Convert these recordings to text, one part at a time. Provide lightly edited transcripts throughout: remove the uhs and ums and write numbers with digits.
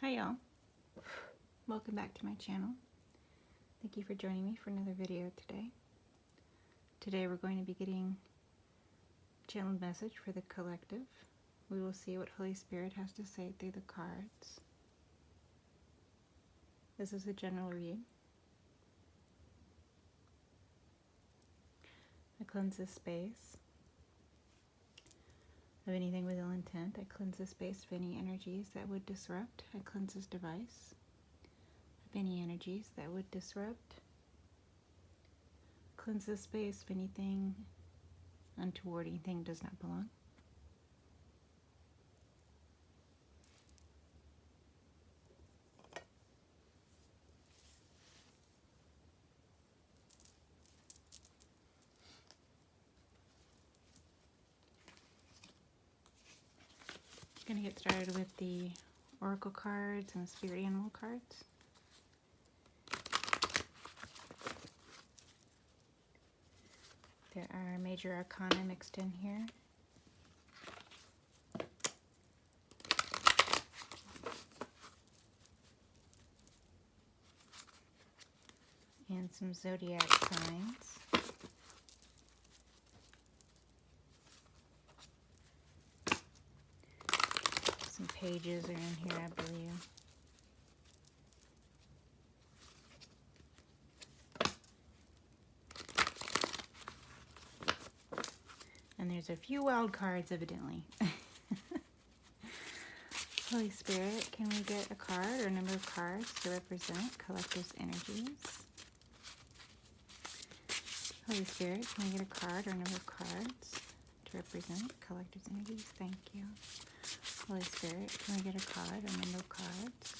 Hi y'all, welcome back to my channel. Thank you for joining me for another video today. Today we're going to be getting a channeled message for the collective. We will see what Holy Spirit has to say through the cards. This is a general read. I cleanse this space of anything with ill intent. I cleanse this space of any energies that would disrupt. I cleanse this device of any energies that would disrupt. Cleanse this space of anything untoward, anything does not belong. I'm going to get started with the oracle cards and the spirit animal cards. There are major arcana mixed in here. And some zodiac signs. Some pages are in here, I believe. And there's a few wild cards, evidently. Holy Spirit, can we get a card or a number of cards to represent collective's energies? Holy Spirit, can we get a card or a number of cards to represent collective's energies? Thank you. Holy Spirit, can we get a card or a number of cards?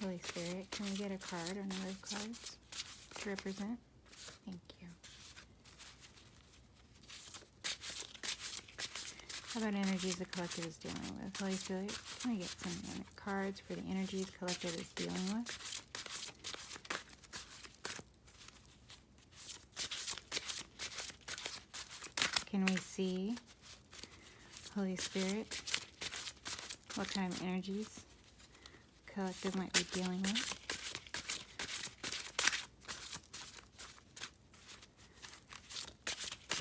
Holy Spirit, can we get a card or a number of cards to represent? Thank you. How about energies the collective is dealing with? Holy Spirit, can we get some cards for the energies collective is dealing with? Can we see, Holy Spirit, what kind of energies collective might be dealing with?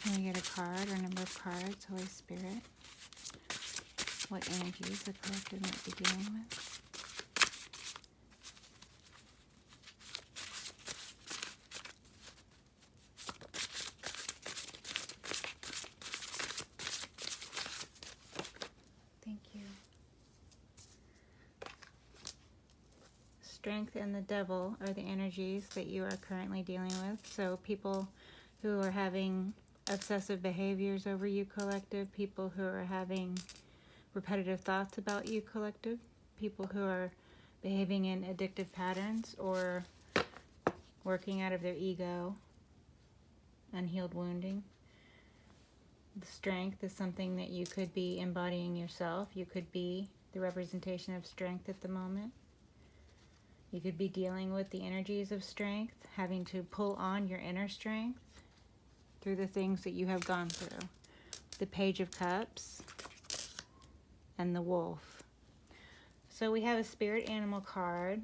Can we get a card or a number of cards, Holy Spirit? What energies the collective might be dealing with? Thank you. Strength and the devil are the energies that you are currently dealing with. So people who are having obsessive behaviors over you, collective, people who are having repetitive thoughts about you, collective, people who are behaving in addictive patterns or working out of their ego, unhealed wounding. The strength is something that you could be embodying yourself. You could be the representation of strength at the moment. You could be dealing with the energies of strength, having to pull on your inner strength through the things that you have gone through. The Page of Cups and the Wolf. So we have a spirit animal card.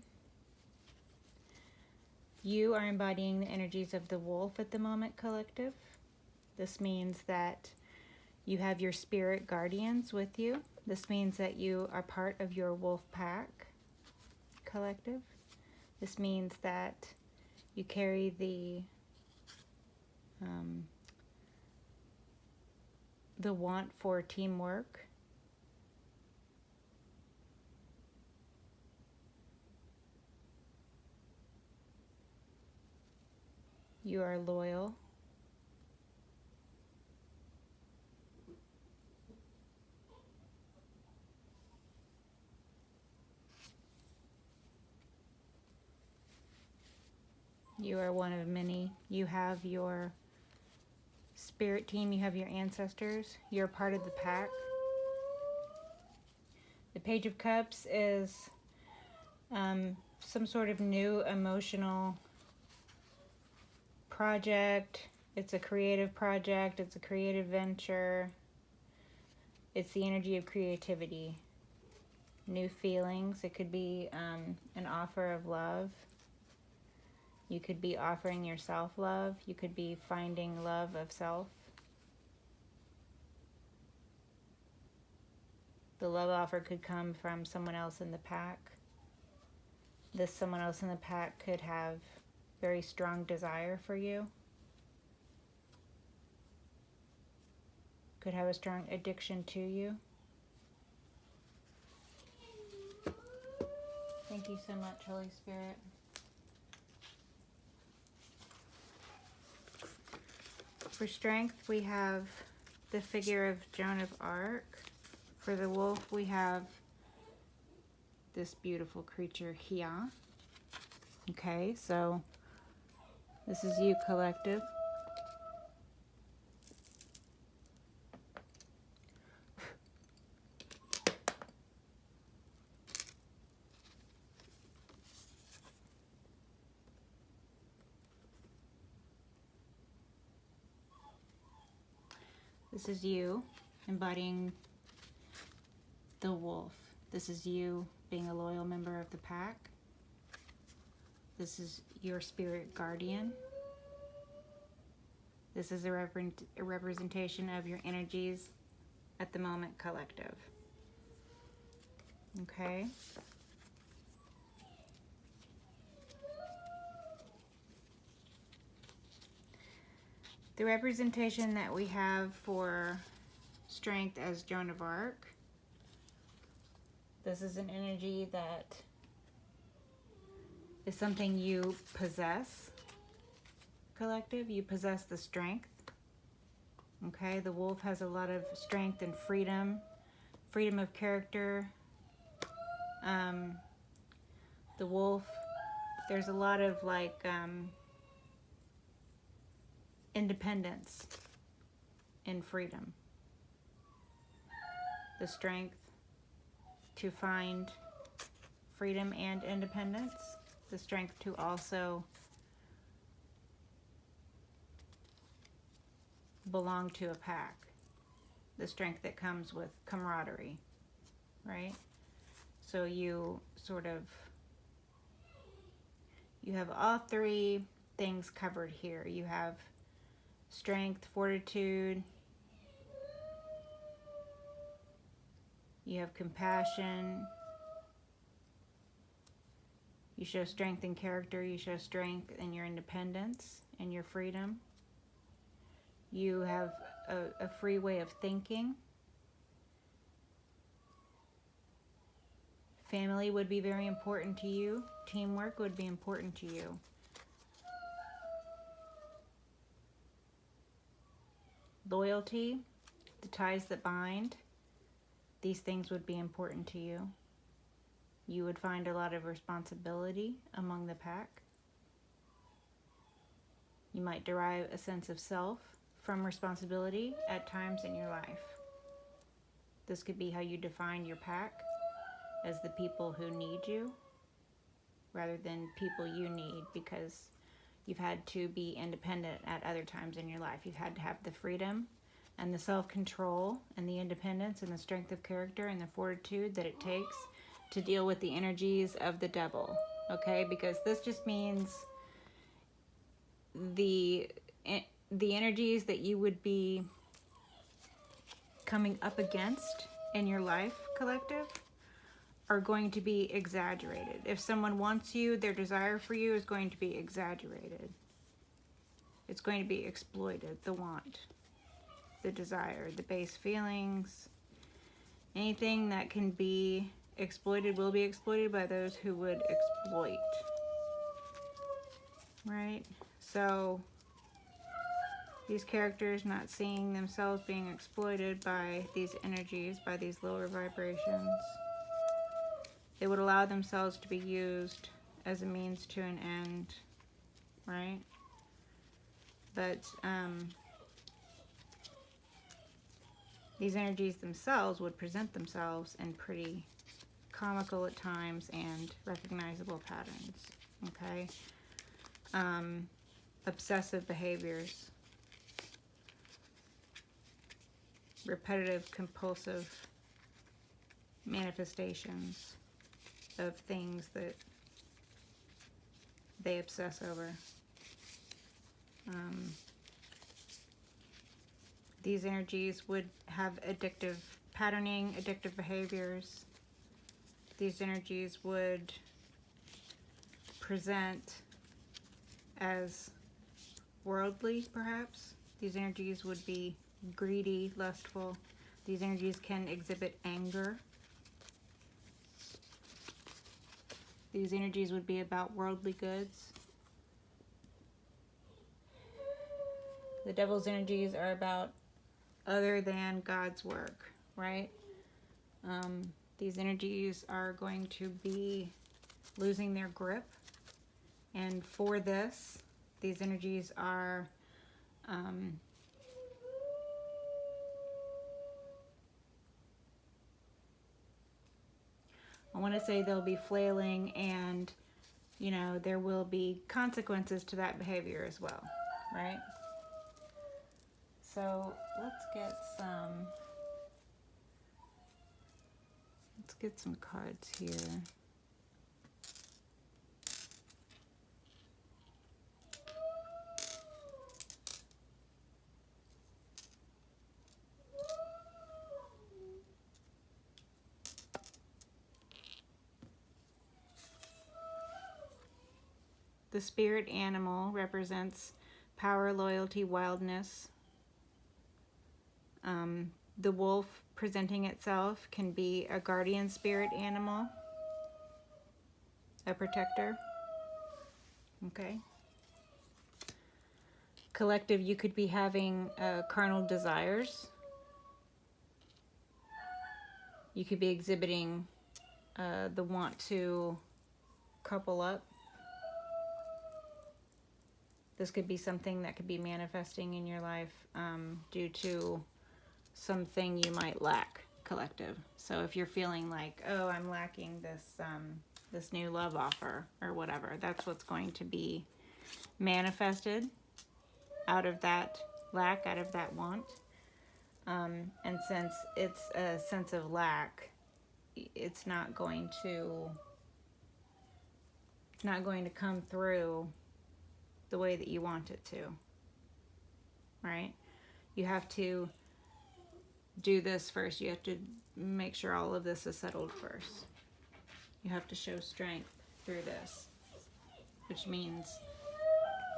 You are embodying the energies of the wolf at the moment, collective. This means that you have your spirit guardians with you. This means that you are part of your wolf pack, collective. This means that you carry the want for teamwork. You are loyal. You are one of many. You have your spirit team, you have your ancestors, you're part of the pack. The Page of Cups is some sort of new emotional project. It's a creative project. It's a creative venture. It's the energy of creativity. New feelings. It could be an offer of love. You could be offering yourself love. You could be finding love of self. The love offer could come from someone else in the pack. This someone else in the pack could have very strong desire for you. Could have a strong addiction to you. Thank you so much, Holy Spirit. For strength, we have the figure of Joan of Arc. For the wolf, we have this beautiful creature, Hia. Okay, so this is you, collective. This is you embodying the wolf. This is you being a loyal member of the pack. This is your spirit guardian. This is a representation of your energies at the moment, collective. Okay? The representation that we have for strength as Joan of Arc. This is an energy that is something you possess, collective. You possess the strength. Okay, the wolf has a lot of strength and freedom of character. The wolf, there's a lot of like independence and freedom. The strength to find freedom and independence. The strength to also belong to a pack. The strength that comes with camaraderie, right? So you have all three things covered here. You have strength, fortitude, you have compassion, you show strength in character, you show strength in your independence and your freedom. You have a free way of thinking. Family would be very important to you. Teamwork would be important to you. Loyalty, the ties that bind, these things would be important to you. You would find a lot of responsibility among the pack. You might derive a sense of self from responsibility at times in your life. This could be how you define your pack as the people who need you rather than people you need, because you've had to be independent at other times in your life. You've had to have the freedom and the self-control and the independence and the strength of character and the fortitude that it takes to deal with the energies of the devil, okay? Because this just means the energies that you would be coming up against in your life, collective, are going to be exaggerated. If someone wants you, their desire for you is going to be exaggerated. It's going to be exploited, the want, the desire, the base feelings. Anything that can be exploited will be exploited by those who would exploit. Right? So these characters not seeing themselves being exploited by these energies, by these lower vibrations, they would allow themselves to be used as a means to an end, right? But these energies themselves would present themselves in pretty comical at times and recognizable patterns, okay? obsessive behaviors, repetitive compulsive manifestations of things that they obsess over. These energies would have addictive patterning, addictive behaviors. These energies would present as worldly, perhaps. These energies would be greedy, lustful. These energies can exhibit anger. These energies would be about worldly goods. The devil's energies are about other than God's work, right? These energies are going to be losing their grip. And for this, these energies are I want to say they'll be flailing, and there will be consequences to that behavior as well, right? So let's get some cards here. The spirit animal represents power, loyalty, wildness. The wolf presenting itself can be a guardian spirit animal, a protector. Okay. Collective, you could be having carnal desires. You could be exhibiting the want to couple up. This could be something that could be manifesting in your life due to something you might lack, collective. So if you're feeling like, oh, I'm lacking this new love offer or whatever, that's what's going to be manifested out of that lack, out of that want. And since it's a sense of lack, it's not going to come through the way that you want it to, right? You have to do this first. You have to make sure all of this is settled first. You have to show strength through this, which means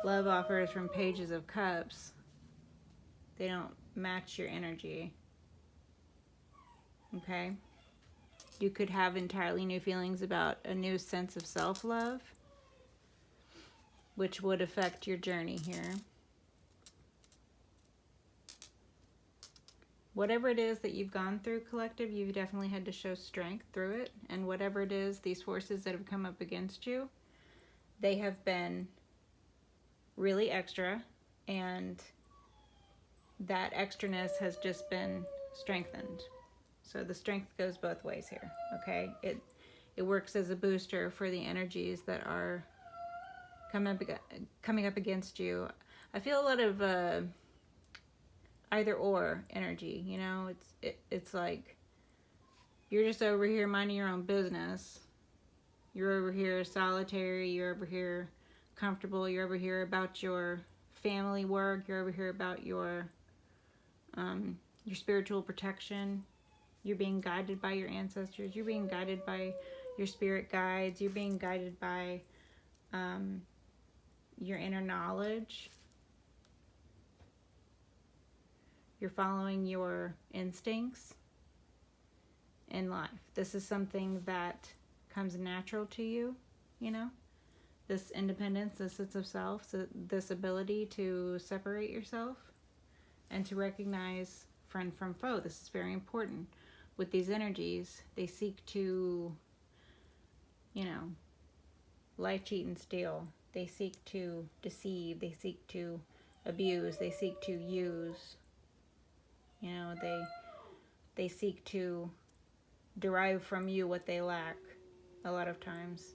love offers from Pages of Cups, they don't match your energy, okay? You could have entirely new feelings about a new sense of self-love, which would affect your journey here. Whatever it is that you've gone through, collective, you've definitely had to show strength through it. And whatever it is, these forces that have come up against you, they have been really extra. And that extraness has just been strengthened. So the strength goes both ways here, okay? It works as a booster for the energies that are coming up against you. I feel a lot of either or energy, it's like you're just over here minding your own business. You're over here solitary, you're over here comfortable, you're over here about your family work, you're over here about your spiritual protection. You're being guided by your ancestors, you're being guided by your spirit guides, you're being guided by your inner knowledge. You're following your instincts in life. This is something that comes natural to you, this independence, this sense of self, this ability to separate yourself and to recognize friend from foe. This is very important. With these energies, they seek to, lie, cheat, and steal. They seek to deceive. They seek to abuse. They seek to use. They seek to derive from you what they lack a lot of times.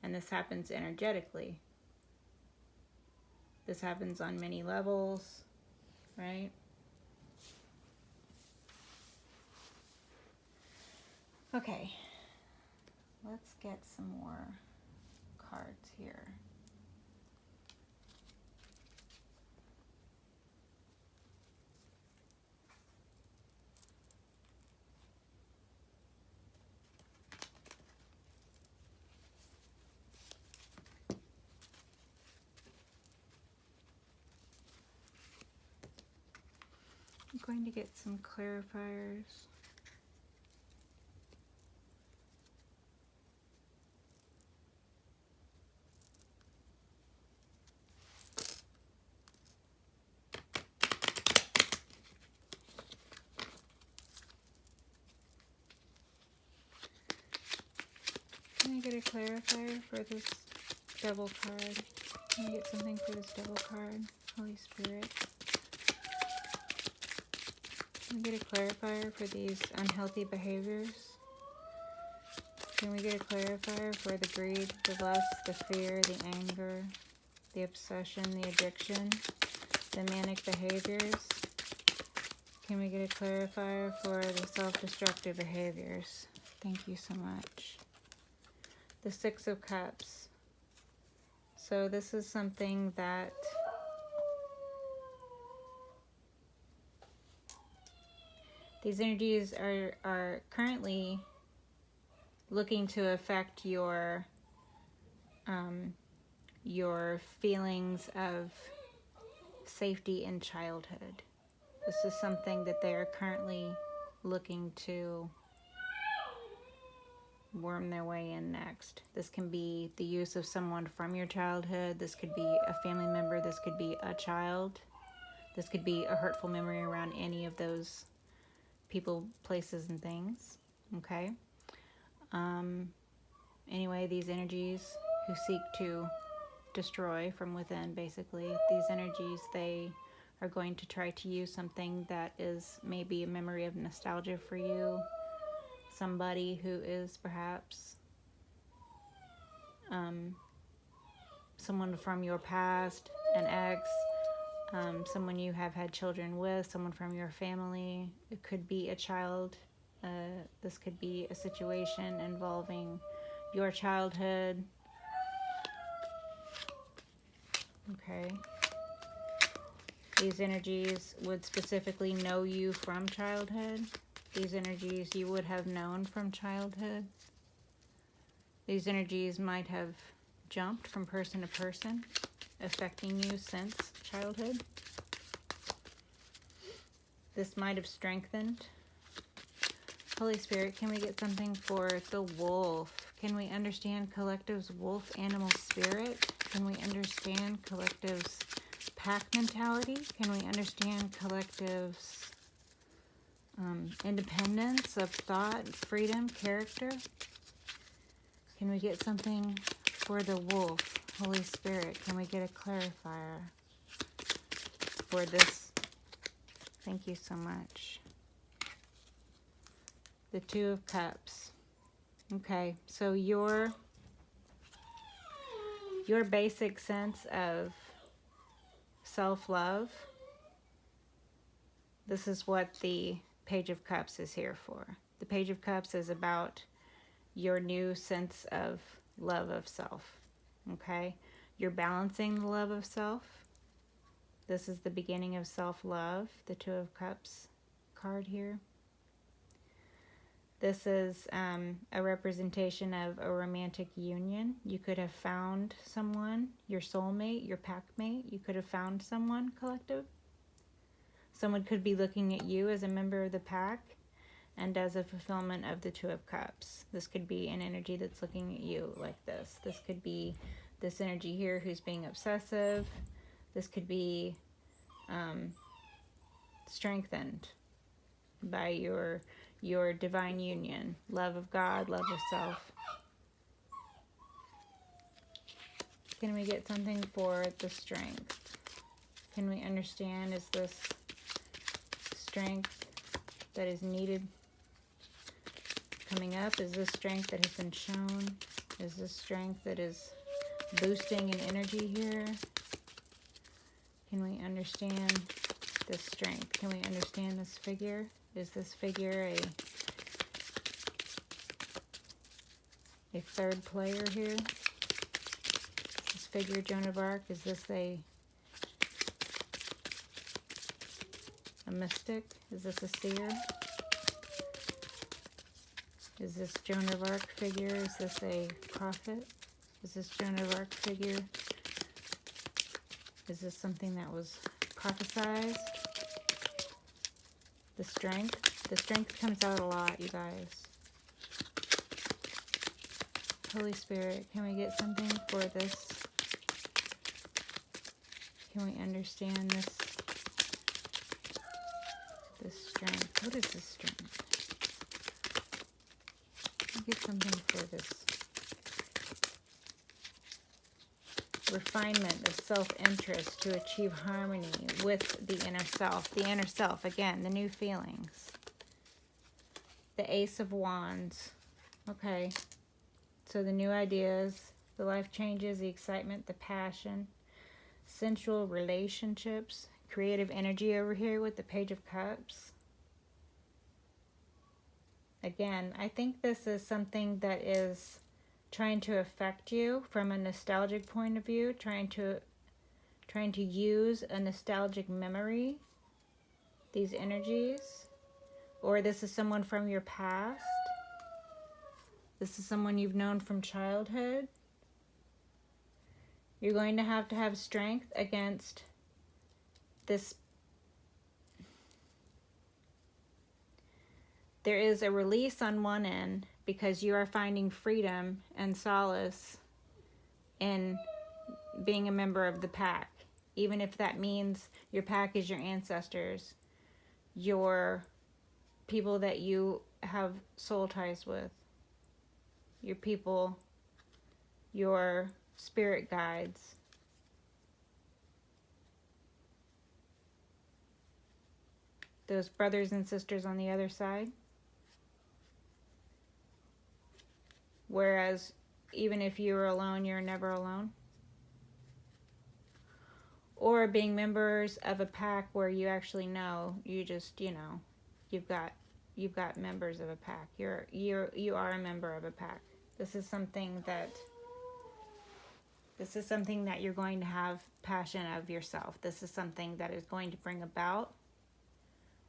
And this happens energetically. This happens on many levels, right? Okay, let's get some more cards here. I'm going to get some clarifiers. Can I get a clarifier for this devil card? Can I get something for this devil card? Holy Spirit. Can we get a clarifier for these unhealthy behaviors? Can we get a clarifier for the greed, the lust, the fear, the anger, the obsession, the addiction, the manic behaviors? Can we get a clarifier for the self-destructive behaviors? Thank you so much. The Six of Cups. So this is something that these energies are currently looking to affect your feelings of safety in childhood. This is something that they are currently looking to worm their way in next. This can be the use of someone from your childhood. This could be a family member. This could be a child. This could be a hurtful memory around any of those people, places, and things. Okay? Anyway, these energies who seek to destroy from within, basically, these energies, they are going to try to use something that is maybe a memory of nostalgia for you, somebody who is perhaps someone from your past, an ex, someone you have had children with, someone from your family. It could be a child. This could be a situation involving your childhood. Okay. These energies would specifically know you from childhood. These energies you would have known from childhood. These energies might have jumped from person to person, affecting you since childhood. This might have strengthened. Holy Spirit, can we get something for the wolf? Can we understand Collective's wolf animal spirit? Can we understand Collective's pack mentality? Can we understand Collective's independence of thought, freedom, character? Can we get something for the wolf? Holy Spirit, can we get a clarifier for this? Thank you so much. The Two of Cups. Okay, so your basic sense of self-love, this is what the Page of Cups is here for. The Page of Cups is about your new sense of love of self. Okay? You're balancing the love of self. This is the beginning of self-love, the Two of Cups card here. This is a representation of a romantic union. You could have found someone, your soulmate, your pack mate. You could have found someone, Collective. Someone could be looking at you as a member of the pack and as a fulfillment of the Two of Cups. This could be an energy that's looking at you like this. This could be this energy here who's being obsessive. This could be strengthened by your divine union, love of God, love of self. Can we get something for the strength? Can we understand, is this strength that is needed coming up? Is this strength that has been shown? Is this strength that is boosting in energy here? Can we understand this strength? Can we understand this figure? Is this figure a third player here? This figure, Joan of Arc, is this a mystic? Is this a seer? Is this Joan of Arc figure? Is this a prophet? Is this Joan of Arc figure? Is this something that was prophesized? The strength. The strength comes out a lot, you guys. Holy Spirit, can we get something for this? Can we understand this strength? What is this strength? Can we get something for this? Refinement of self-interest to achieve harmony with the inner self. The inner self, again, the new feelings. The Ace of Wands. Okay. So the new ideas, the life changes, the excitement, the passion, sensual relationships, creative energy over here with the Page of Cups. Again, I think this is something that is trying to affect you from a nostalgic point of view, trying to use a nostalgic memory, these energies. Or this is someone from your past. This is someone you've known from childhood. You're going to have strength against this. There is a release on one end because you are finding freedom and solace in being a member of the pack. Even if that means your pack is your ancestors, your people that you have soul ties with, your people, your spirit guides. Those brothers and sisters on the other side. Whereas even if you're alone, you're never alone. Or being members of a pack where you actually know, you just, you know, you've got members of a pack. You are a member of a pack. This is something that you're going to have passion of yourself. This is something that is going to bring about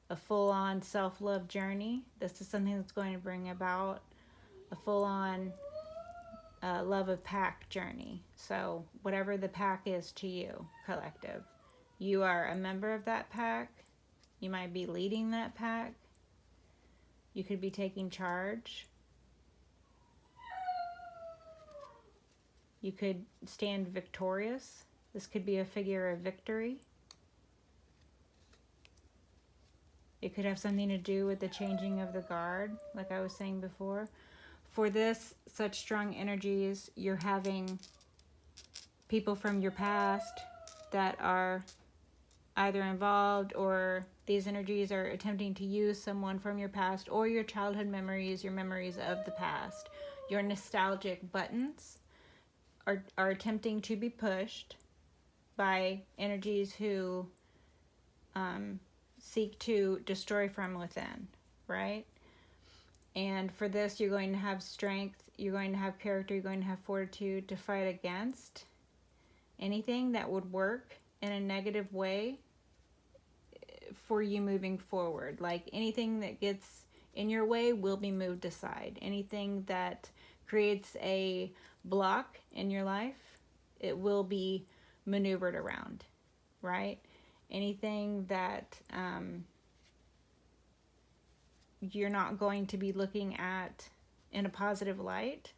a full-on self-love journey. This is something that's going to bring about a full-on love of pack journey. So whatever the pack is to you, collective, you are a member of that pack. You might be leading that pack. You could be taking charge. You could stand victorious. This could be a figure of victory. It could have something to do with the changing of the guard, like I was saying before. For this, such strong energies, you're having people from your past that are either involved, or these energies are attempting to use someone from your past, or your childhood memories, your memories of the past. Your nostalgic buttons are attempting to be pushed by energies who seek to destroy from within, right? And for this, you're going to have strength, you're going to have character, you're going to have fortitude to fight against anything that would work in a negative way for you moving forward. Like anything that gets in your way will be moved aside. Anything that creates a block in your life, it will be maneuvered around, right? Anything that you're not going to be looking at in a positive light,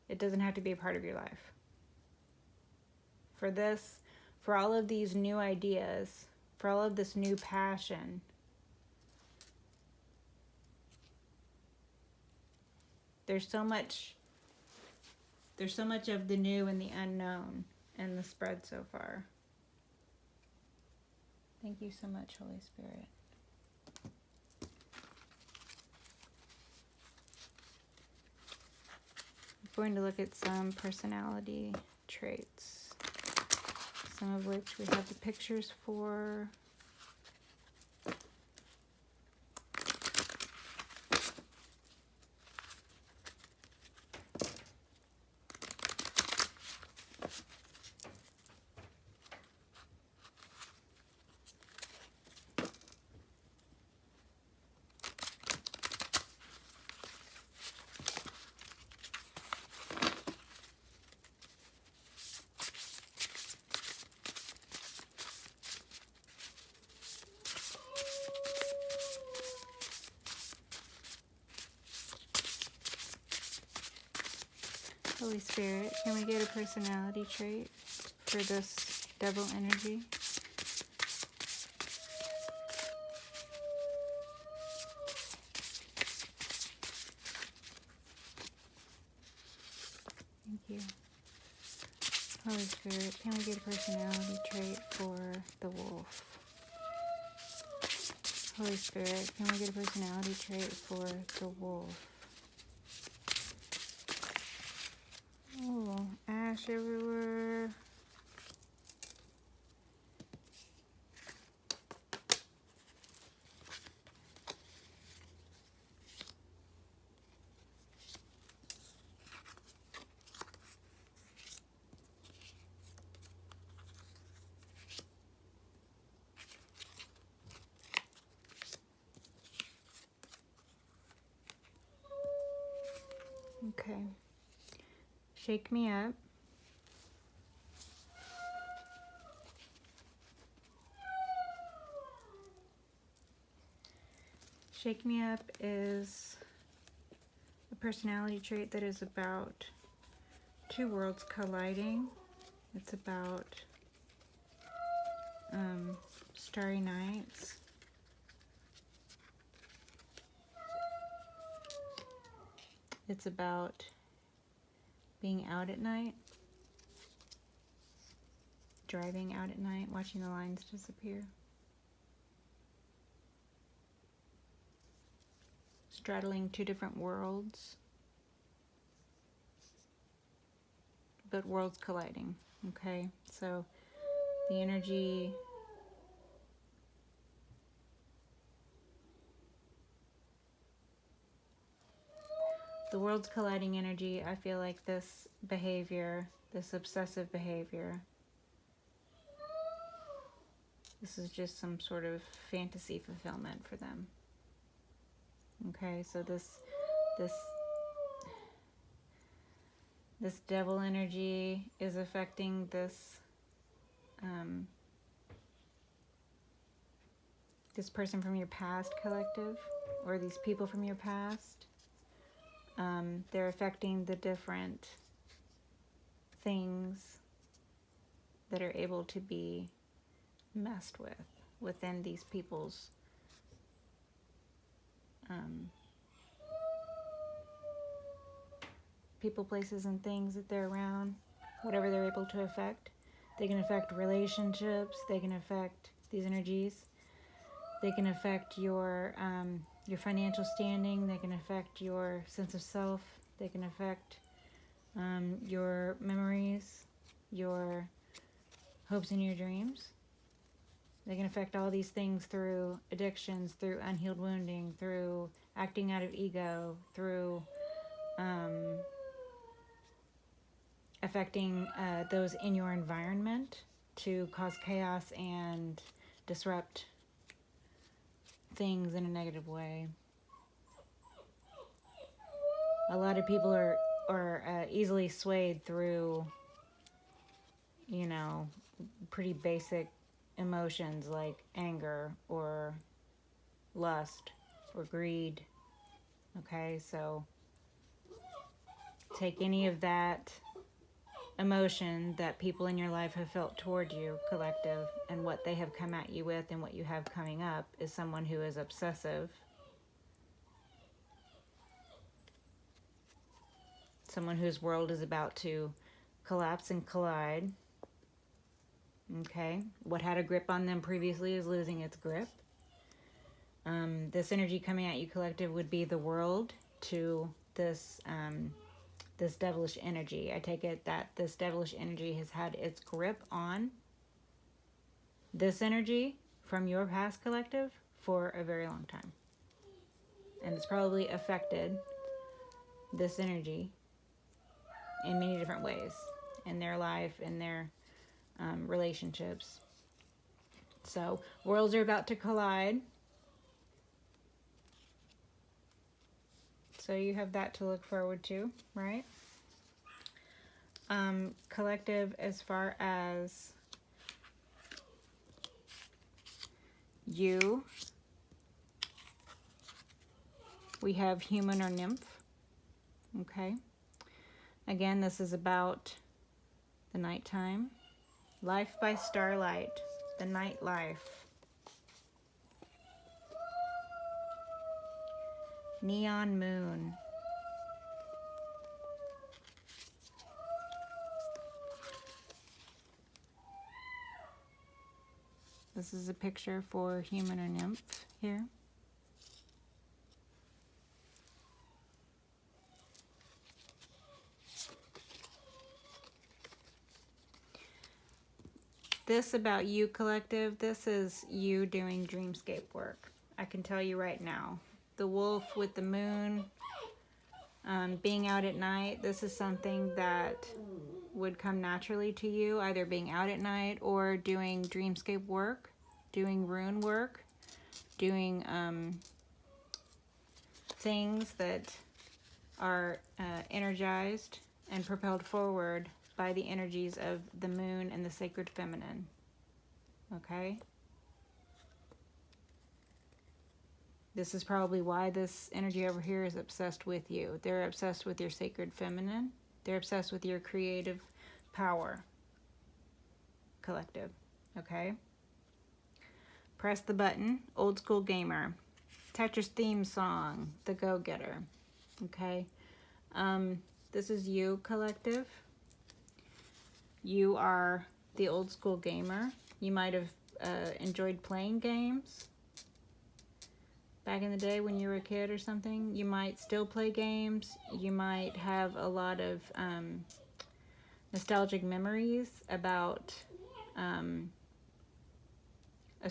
it doesn't have to be a part of your life. For this, for all of these new ideas, for all of this new passion, there's so much of the new and the unknown in the spread so far. Thank you so much, Holy Spirit. I'm going to look at some personality traits. some of which we have the pictures for. Holy Spirit, can we get a personality trait for this devil energy? Thank you. Holy Spirit, can we get a personality trait for the wolf? Holy Spirit, can we get a personality trait for the wolf? Oh, ash everywhere. Okay. Shake me up. Shake me up is a personality trait that is about two worlds colliding. It's about starry nights. It's about being out at night, driving out at night, watching the lines disappear. Straddling two different worlds, but worlds colliding, okay? So the energy the world's colliding energy, I feel like this behavior, this obsessive behavior, this is just some sort of fantasy fulfillment for them. Okay, so this devil energy is affecting this this person from your past, collective, or these people from your past. They're affecting the different things that are able to be messed with within these people's people, places, and things that they're around, whatever they're able to affect. They can affect relationships, they can affect these energies, they can affect your financial standing, they can affect your sense of self, they can affect your memories, your hopes and your dreams. They can affect all these things through addictions, through unhealed wounding, through acting out of ego, through affecting those in your environment to cause chaos and disrupt things in a negative way. A lot of people are easily swayed through, pretty basic emotions like anger or lust or greed. Okay, so take any of that emotion that people in your life have felt toward you, collective, and what they have come at you with and what you have coming up is someone who is obsessive. Someone whose world is about to collapse and collide. Okay, what had a grip on them previously is losing its grip. This energy coming at you, collective, would be the world to this this devilish energy. I take it that this devilish energy has had its grip on this energy from your past collective for a very long time. And it's probably affected this energy in many different ways in their life, in their relationships. So, worlds are about to collide. So, you have that to look forward to, right? Collective, as far as you, we have human or nymph. Okay. Again, this is about the nighttime. Life by starlight, the night life. Neon moon. This is a picture for human or nymph here. This about you, collective, this is you doing dreamscape work. I can tell you right now. The wolf with the moon, being out at night, this is something that would come naturally to you, either being out at night or doing dreamscape work, doing rune work, doing things that are energized and propelled forward by the energies of the moon and the sacred feminine. Okay? This is probably why this energy over here is obsessed with you. They're obsessed with your sacred feminine. They're obsessed with your creative power. Collective. Okay? Press the button. Old school gamer. Tetris theme song. The go-getter. Okay? This is you, collective. You are the old school gamer. You might have enjoyed playing games back in the day when you were a kid or something. You might still play games. You might have a lot of nostalgic memories about a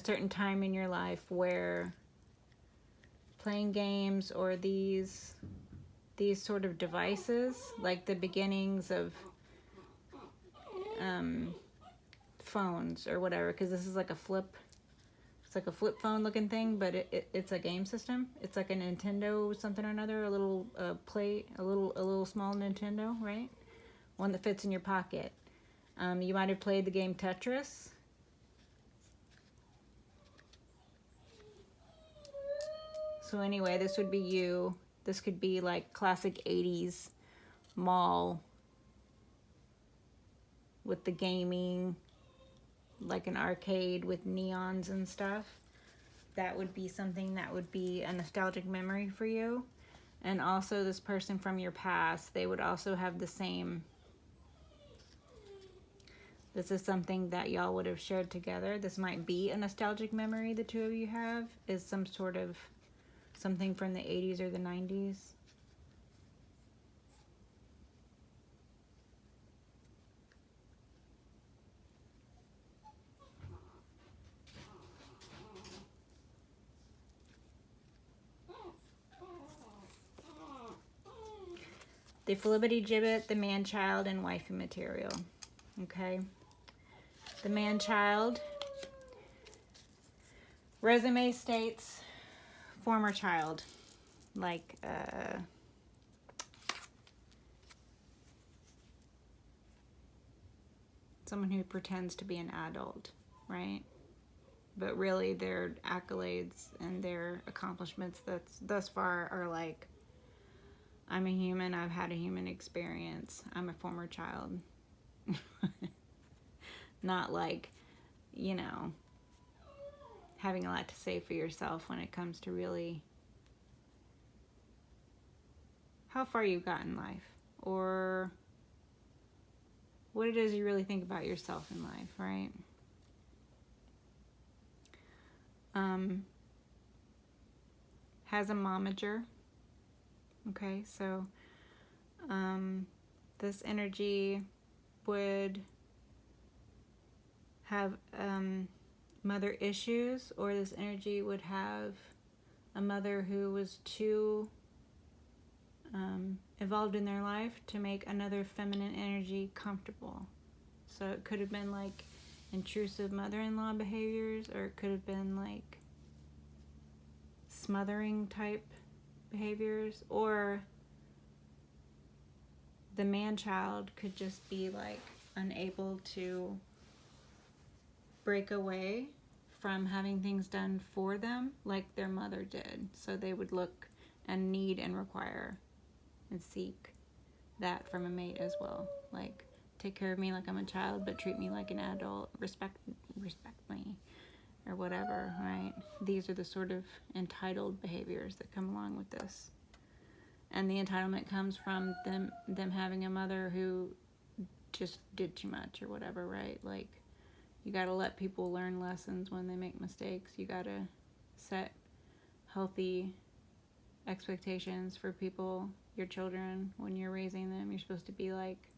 certain time in your life where playing games or these sort of devices, like the beginnings of phones or whatever, because this is like a flip. It's like a flip phone looking thing, but it's a game system. It's like a Nintendo something or another, a little a little small Nintendo, right? One that fits in your pocket. You might have played the game Tetris. So anyway, this would be you. This could be like classic 80s mall with the gaming, like an arcade with neons and stuff. That would be something that would be a nostalgic memory for you. And also this person from your past, they would also have the same. This is something that y'all would have shared together. This might be a nostalgic memory the two of you have, is some sort of something from the 80s or the 90s. The Flibbity Gibbet, the man-child, and wifey material. Okay. The man-child. Resume states former child. Like, someone who pretends to be an adult, right? But really their accolades and their accomplishments that's thus far are like, I'm a human, I've had a human experience, I'm a former child. Not like, you know, having a lot to say for yourself when it comes to really how far you've got in life, or what it is you really think about yourself in life, right? Has a momager. Okay, so this energy would have mother issues, or this energy would have a mother who was too evolved in their life to make another feminine energy comfortable. So it could have been like intrusive mother-in-law behaviors, or it could have been like smothering type behaviors, or the man-child could just be like unable to break away from having things done for them like their mother did. So they would look and need and require and seek that from a mate as well. Like, take care of me like I'm a child, but treat me like an adult. Respect me, or whatever, right? These are the sort of entitled behaviors that come along with this. And the entitlement comes from them having a mother who just did too much or whatever, right? Like, you got to let people learn lessons when they make mistakes. You got to set healthy expectations for people, your children, when you're raising them. You're supposed to be like,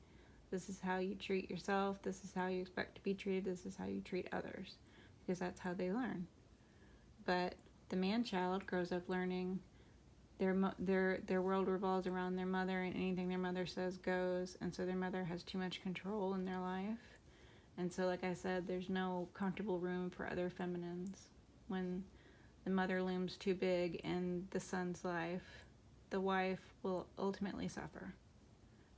this is how you treat yourself, this is how you expect to be treated, this is how you treat others, because that's how they learn. But the man-child grows up learning their world revolves around their mother, and anything their mother says goes, and so their mother has too much control in their life. And so, like I said, there's no comfortable room for other feminines. When the mother looms too big in the son's life, the wife will ultimately suffer.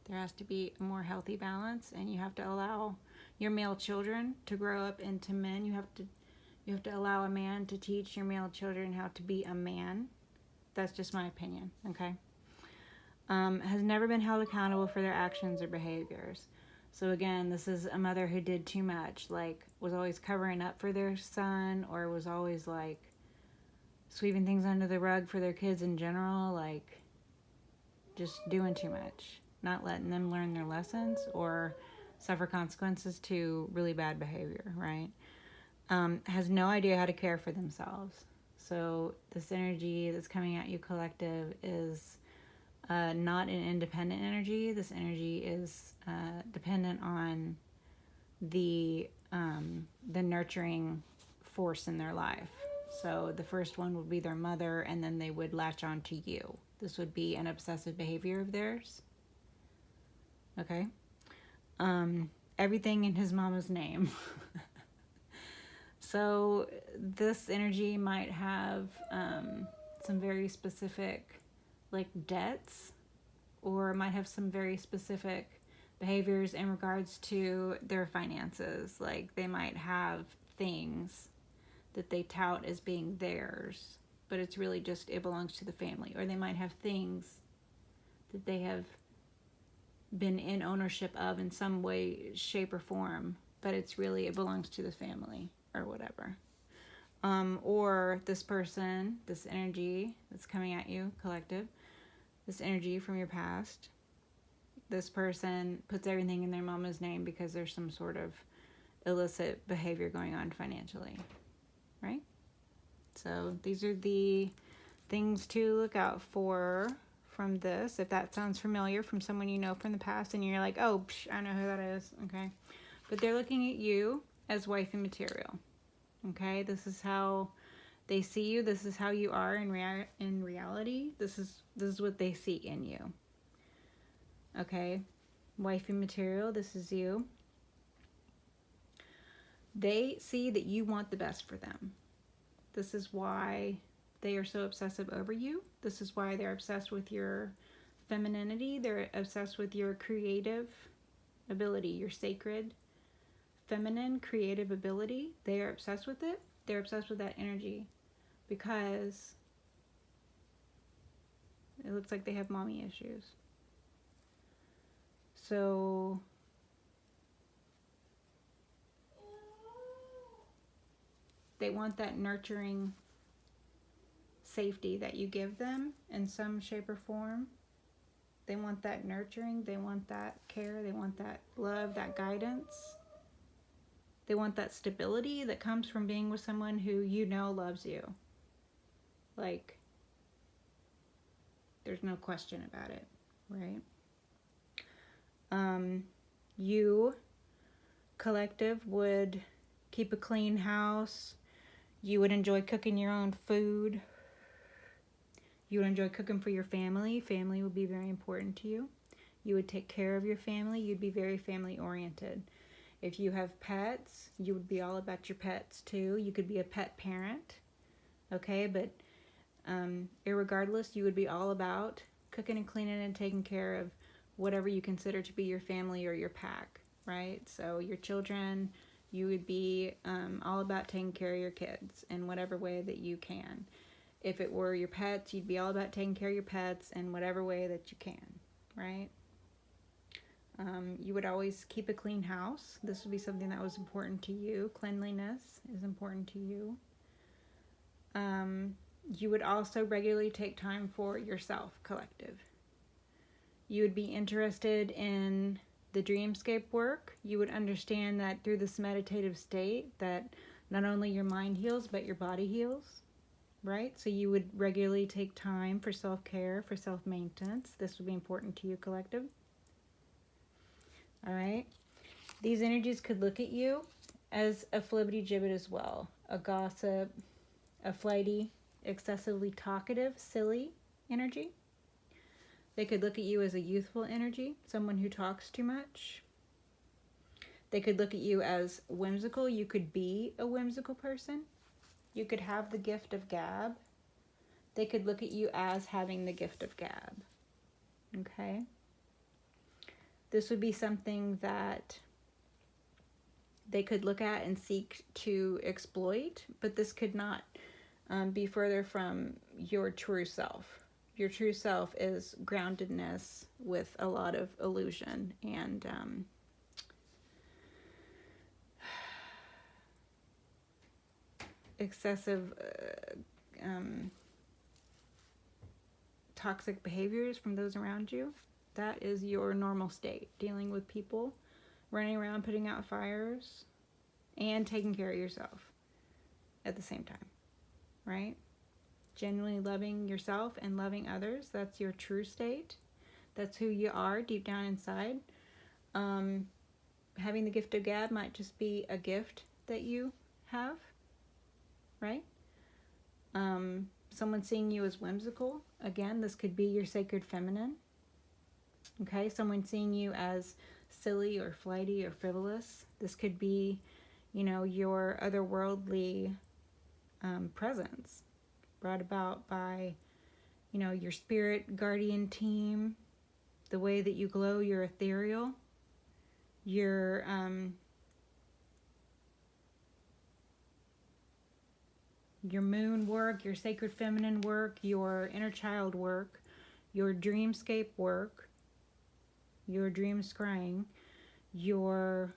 There has to be a more healthy balance, and you have to allow your male children to grow up into men. You have to allow a man to teach your male children how to be a man. That's just my opinion, okay? Has never been held accountable for their actions or behaviors. So again, this is a mother who did too much, like was always covering up for their son, or was always like sweeping things under the rug for their kids in general, like just doing too much, not letting them learn their lessons or suffer consequences to really bad behavior, right? Has no idea how to care for themselves. So this energy that's coming at you, collective, is not an independent energy. This energy is dependent on the nurturing force in their life. So the first one would be their mother, and then they would latch on to you. This would be an obsessive behavior of theirs. Okay? Everything in his mama's name. So this energy might have some very specific, like, debts, or might have some very specific behaviors in regards to their finances. Like, they might have things that they tout as being theirs, but it's really just, it belongs to the family. Or they might have things that they have been in ownership of in some way, shape, or form, but it's really, it belongs to the family or whatever. Or this person, this energy that's coming at you, collective, this energy from your past, this person puts everything in their mama's name because there's some sort of illicit behavior going on financially, right? So these are the things to look out for from this. If that sounds familiar from someone you know from the past and you're like, oh, I know who that is, okay? But they're looking at you as wifey material, okay? This is how they see you. This is how you are in reality. This is what they see in you, okay? Wifey material, this is you. They see that you want the best for them. This is why they are so obsessive over you. This is why they're obsessed with your femininity. They're obsessed with your creative ability, your sacred, feminine, creative ability. They are obsessed with it. They're obsessed with that energy because it looks like they have mommy issues. So they want that nurturing safety that you give them in some shape or form. They want that nurturing. They want that care. They want that love, that guidance. They want that stability that comes from being with someone who you know loves you. Like, there's no question about it, right? You, collective, would keep a clean house, You would enjoy cooking your own food. You would enjoy cooking for your family. Family would be very important to you. You would take care of your family. You'd be very family oriented. If you have pets, you would be all about your pets too. You could be a pet parent, okay? But irregardless, you would be all about cooking and cleaning and taking care of whatever you consider to be your family or your pack, right? So your children, you would be all about taking care of your kids in whatever way that you can. If it were your pets, you'd be all about taking care of your pets in whatever way that you can, right? You would always keep a clean house. This would be something that was important to you. Cleanliness is important to you. You would also regularly take time for yourself, collective. You would be interested in the dreamscape work. You would understand that through this meditative state that not only your mind heals, but your body heals, right? So you would regularly take time for self-care, for self-maintenance. This would be important to you, collective. All right. These energies could look at you as a flibbity-gibbet as well. A gossip, a flighty, excessively talkative, silly energy. They could look at you as a youthful energy, someone who talks too much. They could look at you as whimsical. You could be a whimsical person. You could have the gift of gab. They could look at you as having the gift of gab. Okay? This would be something that they could look at and seek to exploit, but this could not be further from your true self. Your true self is groundedness with a lot of illusion and excessive toxic behaviors from those around you. That is your normal state, dealing with people, running around putting out fires, and taking care of yourself at the same time, right? Genuinely loving yourself and loving others. That's your true state. That's who you are deep down inside. Having the gift of gab might just be a gift that you have, right? Someone seeing you as whimsical. Again, this could be your sacred feminine. Okay, someone seeing you as silly or flighty or frivolous. This could be, your otherworldly presence brought about by, your spirit guardian team, the way that you glow, your ethereal, your moon work, your sacred feminine work, your inner child work, your dreamscape work, your dream scrying, your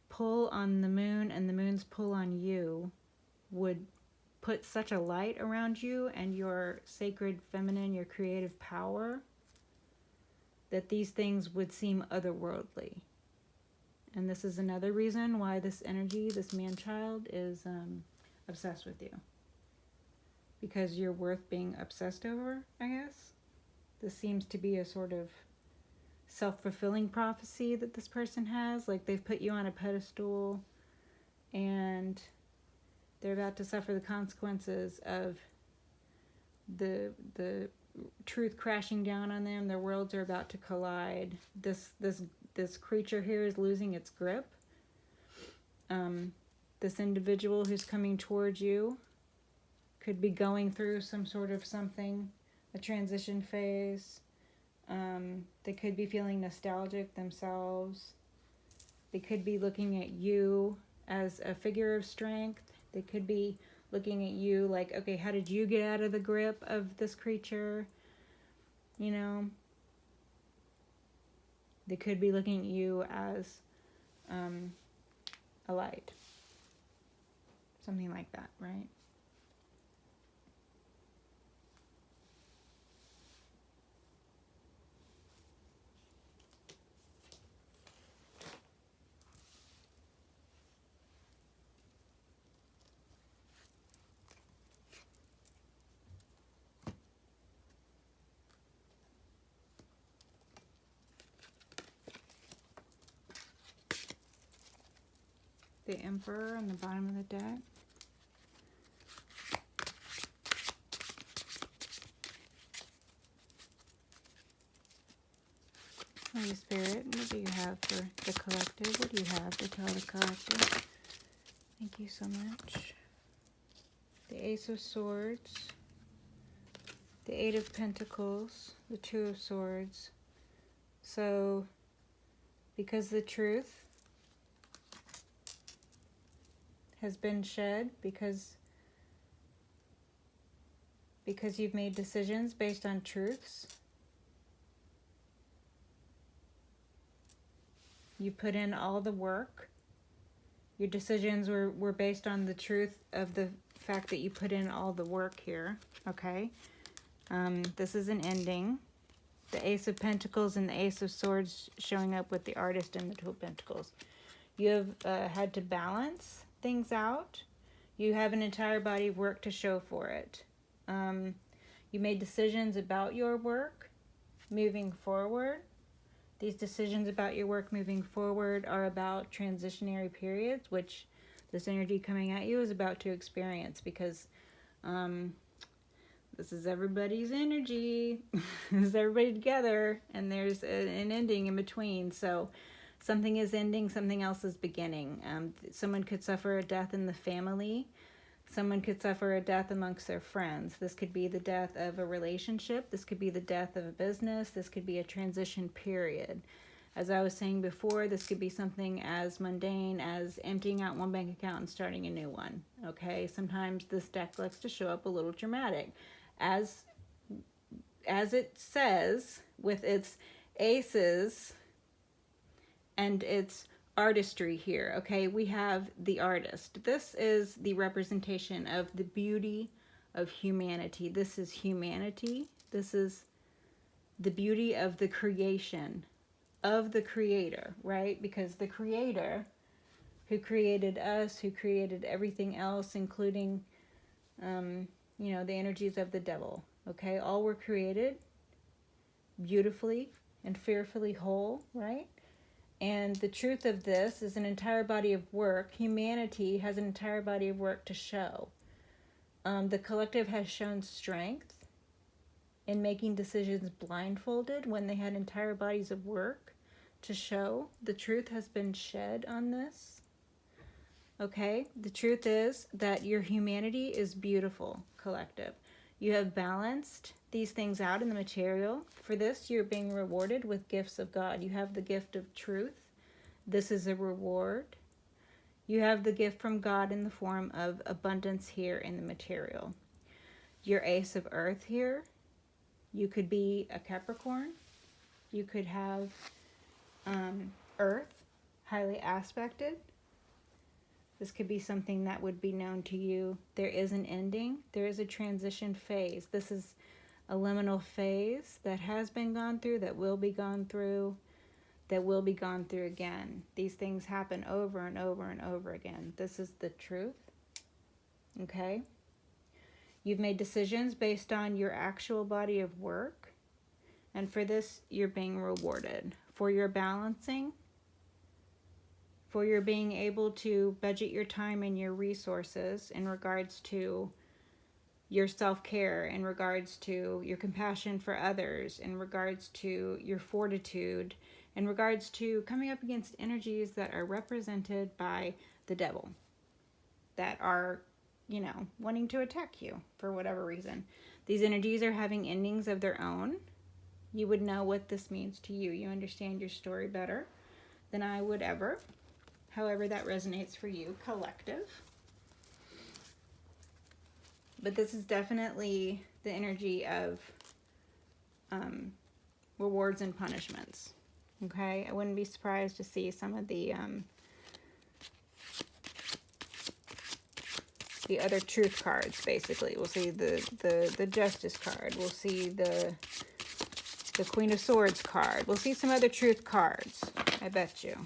pull on the moon and the moon's pull on you would put such a light around you and your sacred feminine, your creative power, that these things would seem otherworldly. And this is another reason why this energy, this man-child, is obsessed with you. Because you're worth being obsessed over, I guess. This seems to be a sort of self-fulfilling prophecy that this person has. Like they've put you on a pedestal and they're about to suffer the consequences of the truth crashing down on them. Their worlds are about to collide. This creature here is losing its grip. This individual who's coming towards you could be going through some sort of something, a transition phase. They could be feeling nostalgic themselves. They could be looking at you as a figure of strength. They could be looking at you like, okay, how did you get out of the grip of this creature? They could be looking at you as a light. Something like that, right? The Emperor on the bottom of the deck. Spirit, what do you have for the collective? What do you have to tell the collective? Thank you so much. The Ace of Swords, the Eight of Pentacles, the Two of Swords. So, because the truth has been shed, because you've made decisions based on truths, you put in all the work. Your decisions were based on the truth of the fact that you put in all the work here, okay? This is an ending. The Ace of Pentacles and the Ace of Swords showing up with the Artist and the Two of Pentacles. You have had to balance things out. You have an entire body of work to show for it. You made decisions about your work moving forward. These decisions about your work moving forward are about transitionary periods, which this energy coming at you is about to experience, because this is everybody's energy. This is everybody together, and there's an ending in between. So something is ending, something else is beginning. Someone could suffer a death in the family. Someone could suffer a death amongst their friends. This could be the death of a relationship. This could be the death of a business. This could be a transition period. As I was saying before, this could be something as mundane as emptying out one bank account and starting a new one. Okay, sometimes this deck likes to show up a little dramatic. As it says, with its aces and its artistry here, okay, we have the artist. This is the representation of the beauty of humanity. This is humanity. This is the beauty of the creation, of the creator, right? Because the creator who created us, who created everything else, including the energies of the devil, okay, all were created beautifully and fearfully whole, right? And the truth of this is an entire body of work. Humanity has an entire body of work to show. The collective has shown strength in making decisions blindfolded when they had entire bodies of work to show. The truth has been shed on this. Okay? The truth is that your humanity is beautiful, collective. You have balanced these things out in the material. For this, you're being rewarded with gifts of God. You have the gift of truth. This is a reward. You have the gift from God in the form of abundance here in the material. Your Ace of Earth here. You could be a Capricorn. You could have Earth highly aspected. This could be something that would be known to you. There is an ending. There is a transition phase. This is a liminal phase that has been gone through, that will be gone through, that will be gone through again. These things happen over and over and over again. This is the truth. Okay? You've made decisions based on your actual body of work. And for this, you're being rewarded. For your balancing, for your being able to budget your time and your resources in regards to your self-care, in regards to your compassion for others, in regards to your fortitude, in regards to coming up against energies that are represented by the devil, that are, wanting to attack you for whatever reason. These energies are having endings of their own. You would know what this means to you. You understand your story better than I would ever. However that resonates for you, collective. But this is definitely the energy of rewards and punishments. Okay? I wouldn't be surprised to see some of the other truth cards, basically. We'll see the Justice card. We'll see the Queen of Swords card. We'll see some other truth cards, I bet you.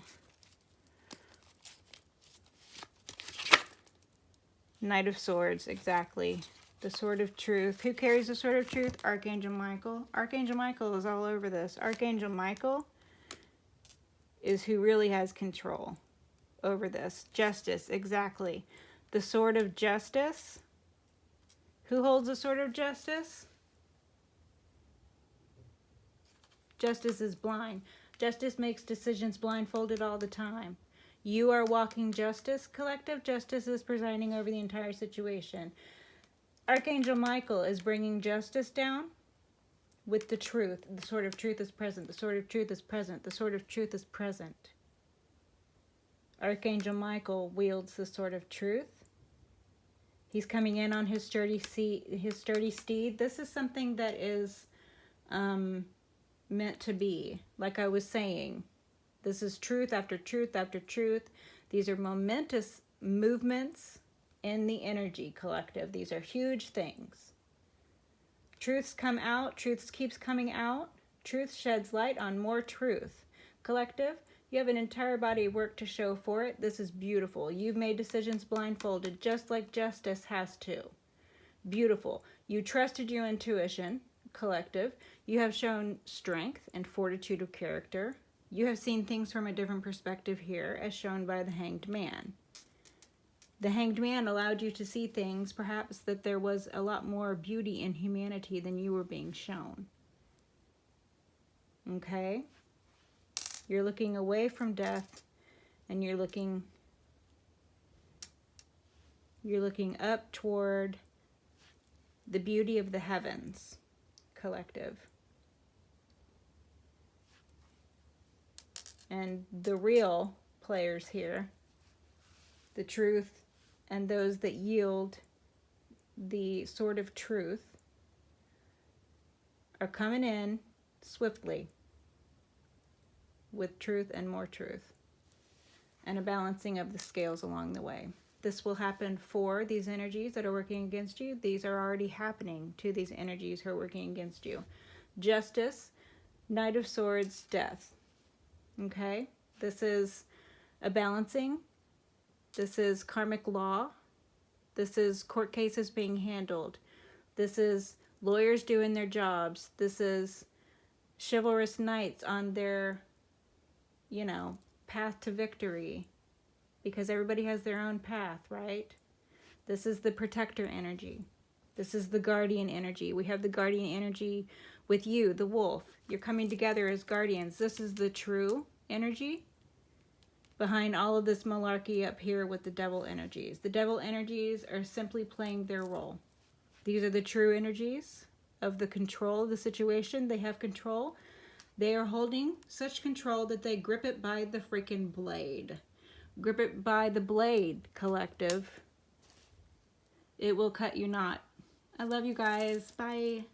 Knight of Swords, exactly. The Sword of Truth. Who carries the Sword of Truth? Archangel Michael. Archangel Michael is all over this. Archangel Michael is who really has control over this. Justice, exactly. The Sword of Justice. Who holds the Sword of Justice? Justice is blind. Justice makes decisions blindfolded all the time. You are walking justice, collective. Justice is presiding over the entire situation. Archangel Michael is bringing justice down with the truth. The sword of truth is present. The sword of truth is present. The sword of truth is present. Archangel Michael wields the sword of truth. He's coming in on his sturdy steed. This is something that is meant to be. Like I was saying, this is truth after truth after truth. These are momentous movements in the energy, collective. These are huge things. Truths come out. Truths keeps coming out. Truth sheds light on more truth. Collective, you have an entire body of work to show for it. This is beautiful. You've made decisions blindfolded, just like justice has to. Beautiful. You trusted your intuition, collective. You have shown strength and fortitude of character. You have seen things from a different perspective here, as shown by the Hanged Man. The Hanged Man allowed you to see things, perhaps that there was a lot more beauty in humanity than you were being shown. Okay? You're looking away from death, and you're looking up toward the beauty of the heavens, collective. And the real players here, the truth and those that yield the sword of truth, are coming in swiftly with truth and more truth, and a balancing of the scales along the way. This will happen for these energies that are working against you. These are already happening to these energies who are working against you. Justice, Knight of Swords, death. Okay? This is a balancing. This is karmic law. This is court cases being handled. This is lawyers doing their jobs. This is chivalrous knights on their, path to victory. Because everybody has their own path, right? This is the protector energy. This is the guardian energy. We have the guardian energy with you, the wolf. You're coming together as guardians. This is the true energy behind all of this malarkey up here with the devil energies. The devil energies are simply playing their role. These are the true energies of the control of the situation. They have control. They are holding such control that they grip it by the freaking blade. Grip it by the blade, collective. It will cut you not. I love you guys. Bye.